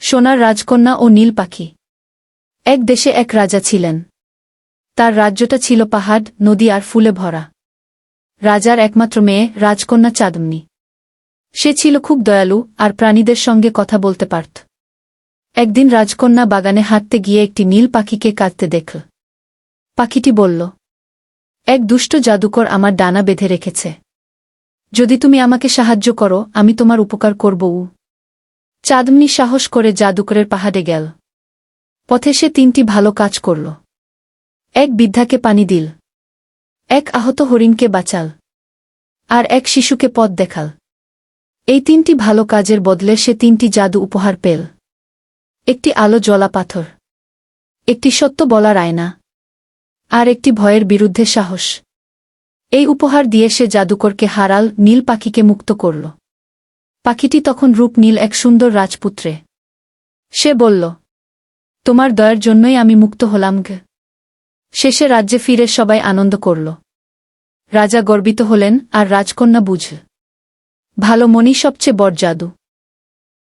সোনার রাজকন্যা ও নীল পাখি। এক দেশে এক রাজা ছিলেন। তার রাজ্যটা ছিল পাহাড়, নদী আর ফুলে ভরা। রাজার একমাত্র মেয়ে রাজকন্যা চাঁদমণি। সে ছিল খুব দয়ালু আর প্রাণীদের সঙ্গে কথা বলতে পারত। একদিন রাজকন্যা বাগানে হাঁটতে গিয়ে একটি নীল পাখিকে কাঁদতে দেখল। পাখিটি বলল, এক দুষ্ট জাদুকর আমার ডানা বেঁধে রেখেছে। যদি তুমি আমাকে সাহায্য করো আমি তোমার উপকার করব। চাঁদমণি সাহস করে জাদুকরের পাহাড়ে গেল। পথে সে 3টি ভালো কাজ করল। এক বৃদ্ধাকে পানি দিল, এক আহত হরিণকে বাঁচাল, আর এক শিশুকে পথ দেখাল। এই 3টি ভালো কাজের বদলে সে 3টি জাদু উপহার পেল। একটি আলো জ্বলা পাথর, একটি সত্য বলার আয়না, আর একটি ভয়ের বিরুদ্ধে সাহস। এই উপহার দিয়ে সে জাদুকরকে হারাল, নীল পাখিকে মুক্ত করল। পাখিটি তখন রূপ নীল এক সুন্দর রাজপুত্রে। সে বলল, তোমার দয়ার জন্যই আমি মুক্ত হলাম গে। শেষে রাজ্যে ফিরে সবাই আনন্দ করল। রাজা গর্বিত হলেন আর রাজকন্যা বুঝল, ভালো মনই সবচেয়ে বড় জাদু।